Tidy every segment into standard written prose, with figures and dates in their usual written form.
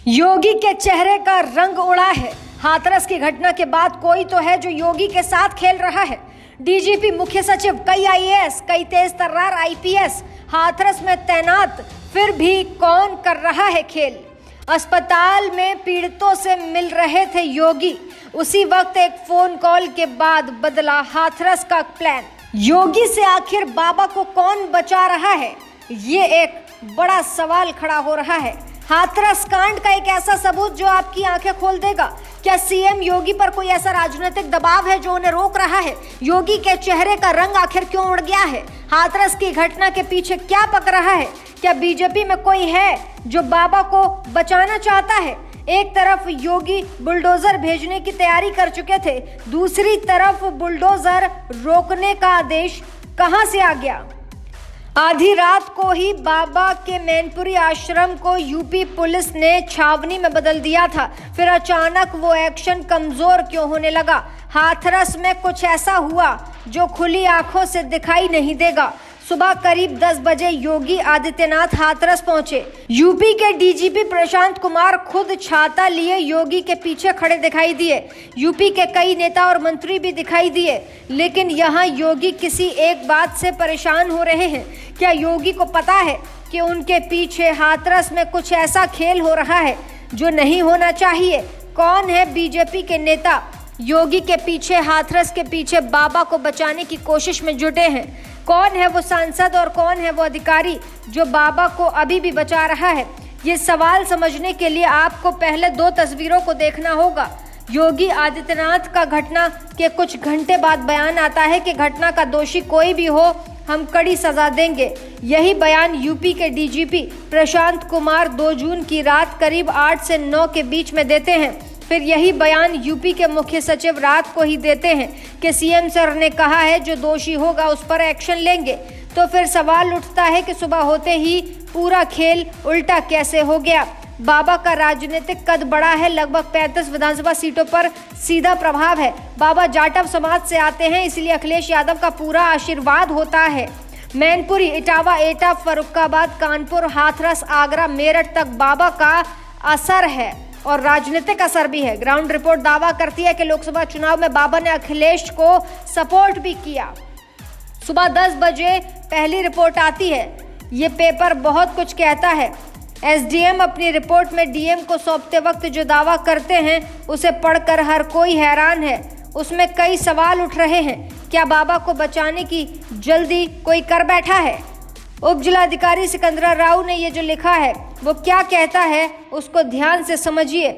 योगी के चेहरे का रंग उड़ा है। हाथरस की घटना के बाद कोई तो है जो योगी के साथ खेल रहा है। डीजीपी, मुख्य सचिव, कई आईएएस, कई तेज तर्रार आईपीएस हाथरस में तैनात, फिर भी कौन कर रहा है खेल। अस्पताल में पीड़ितों से मिल रहे थे योगी, उसी वक्त एक फोन कॉल के बाद बदला हाथरस का प्लान। योगी से आखिर बाबा को कौन बचा रहा है, ये एक बड़ा सवाल खड़ा हो रहा है। हाथरस कांड का एक ऐसा सबूत जो आपकी आंखें खोल देगा। क्या सीएम योगी पर कोई ऐसा राजनीतिक दबाव है जो उन्हें रोक रहा है? योगी के चेहरे का रंग आखिर क्यों उड़ गया है? हाथरस की घटना के पीछे क्या पक रहा है? क्या बीजेपी में कोई है जो बाबा को बचाना चाहता है? एक तरफ योगी बुलडोजर भेजने की तैयारी कर चुके थे, दूसरी तरफ बुलडोजर रोकने का आदेश कहां से आ गया? आधी रात को ही बाबा के मैनपुरी आश्रम को यूपी पुलिस ने छावनी में बदल दिया था, फिर अचानक वो एक्शन कमजोर क्यों होने लगा? हाथरस में कुछ ऐसा हुआ जो खुली आंखों से दिखाई नहीं देगा। सुबह करीब 10 बजे योगी आदित्यनाथ हाथरस पहुंचे। यूपी के डीजीपी प्रशांत कुमार खुद छाता लिए योगी के पीछे खड़े दिखाई दिए। यूपी के कई नेता और मंत्री भी दिखाई दिए, लेकिन यहाँ योगी किसी एक बात से परेशान हो रहे हैं। क्या योगी को पता है कि उनके पीछे हाथरस में कुछ ऐसा खेल हो रहा है जो नहीं होना चाहिए? कौन है बीजेपी के नेता योगी के पीछे, हाथरस के पीछे बाबा को बचाने की कोशिश में जुटे हैं? कौन है वो सांसद और कौन है वो अधिकारी जो बाबा को अभी भी बचा रहा है? ये सवाल समझने के लिए आपको पहले 2 तस्वीरों को देखना होगा। योगी आदित्यनाथ का घटना के कुछ घंटे बाद बयान आता है कि घटना का दोषी कोई भी हो, हम कड़ी सजा देंगे। यही बयान यूपी के डीजीपी प्रशांत कुमार 2 जून की रात करीब 8 से 9 के बीच में देते हैं। फिर यही बयान यूपी के मुख्य सचिव रात को ही देते हैं कि सीएम सर ने कहा है जो दोषी होगा उस पर एक्शन लेंगे। तो फिर सवाल उठता है कि सुबह होते ही पूरा खेल उल्टा कैसे हो गया? बाबा का राजनीतिक कद बड़ा है, लगभग 35 विधानसभा सीटों पर सीधा प्रभाव है। बाबा जाटव समाज से आते हैं, इसलिए अखिलेश यादव का पूरा आशीर्वाद होता है। मैनपुरी, इटावा, एटा, फर्रुखाबाद, कानपुर, हाथरस, आगरा, मेरठ तक बाबा का असर है और राजनीतिक असर भी है। ग्राउंड रिपोर्ट दावा करती है कि लोकसभा चुनाव में बाबा ने अखिलेश को सपोर्ट भी किया। सुबह 10 बजे पहली रिपोर्ट आती है। ये पेपर बहुत कुछ कहता है। एसडीएम अपनी रिपोर्ट में डीएम को सौंपते वक्त जो दावा करते हैं उसे पढ़कर हर कोई हैरान है। उसमें कई सवाल उठ रहे हैं। क्या बाबा को बचाने की जल्दी कोई कर बैठा है? उप जिलाधिकारी सिकंदरा राव ने ये जो लिखा है वो क्या कहता है उसको ध्यान से समझिए।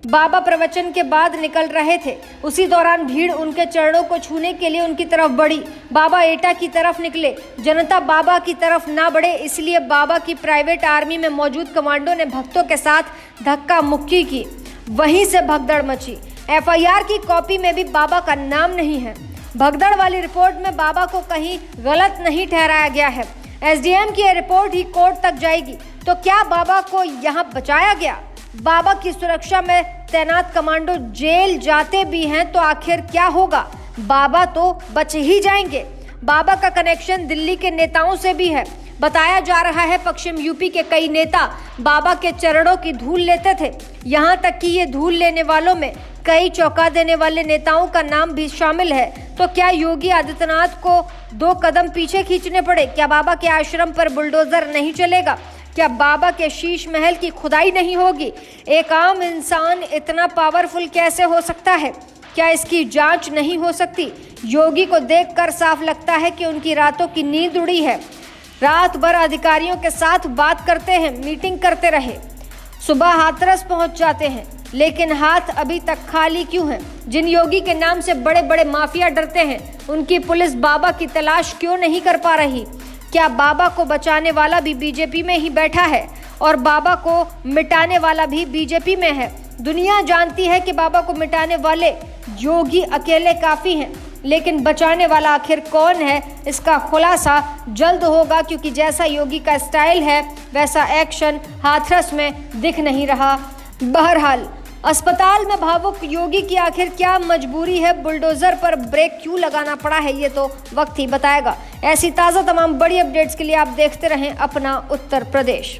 बाबा प्रवचन के बाद निकल रहे थे, उसी दौरान भीड़ उनके चरणों को छूने के लिए उनकी तरफ बढ़ी। बाबा एटा की तरफ निकले, जनता बाबा की तरफ ना बढ़े, इसलिए बाबा की प्राइवेट आर्मी में मौजूद कमांडो ने भक्तों के साथ धक्का मुक्की की। वहीं से भगदड़ मची। एफआईआर की कॉपी में भी बाबा का नाम नहीं है। भगदड़ वाली रिपोर्ट में बाबा को कहीं गलत नहीं ठहराया गया है। एसडीएम की यह रिपोर्ट ही कोर्ट तक जाएगी। तो क्या बाबा को यहाँ बचाया गया? बाबा की सुरक्षा में तैनात कमांडो जेल जाते भी हैं तो आखिर क्या होगा? बाबा तो बच ही जाएंगे। बाबा का कनेक्शन दिल्ली के नेताओं से भी है। बताया जा रहा है पश्चिम यूपी के कई नेता बाबा के चरणों की धूल लेते थे। यहाँ तक कि ये धूल लेने वालों में कई चौंका देने वाले नेताओं का नाम भी शामिल है। तो क्या योगी आदित्यनाथ को 2 कदम पीछे खींचने पड़े? क्या बाबा के आश्रम पर बुलडोजर नहीं चलेगा? क्या बाबा के शीश महल की खुदाई नहीं होगी? एक आम इंसान इतना पावरफुल कैसे हो सकता है? क्या इसकी जांच नहीं हो सकती? योगी को देखकर साफ लगता है कि उनकी रातों की नींद उड़ी है। रात भर अधिकारियों के साथ बात करते हैं, मीटिंग करते रहे, सुबह हाथरस पहुंच जाते हैं, लेकिन हाथ अभी तक खाली क्यों हैं? जिन योगी के नाम से बड़े बड़े माफिया डरते हैं, उनकी पुलिस बाबा की तलाश क्यों नहीं कर पा रही? क्या बाबा को बचाने वाला भी बीजेपी में ही बैठा है और बाबा को मिटाने वाला भी बीजेपी में है? दुनिया जानती है कि बाबा को मिटाने वाले योगी अकेले काफी हैं, लेकिन बचाने वाला आखिर कौन है, इसका खुलासा जल्द होगा, क्योंकि जैसा योगी का स्टाइल है वैसा एक्शन हाथरस में दिख नहीं रहा। बहरहाल अस्पताल में भावुक योगी की आखिर क्या मजबूरी है? बुलडोजर पर ब्रेक क्यों लगाना पड़ा है, ये तो वक्त ही बताएगा। ऐसी ताज़ा तमाम बड़ी अपडेट्स के लिए आप देखते रहें अपना उत्तर प्रदेश।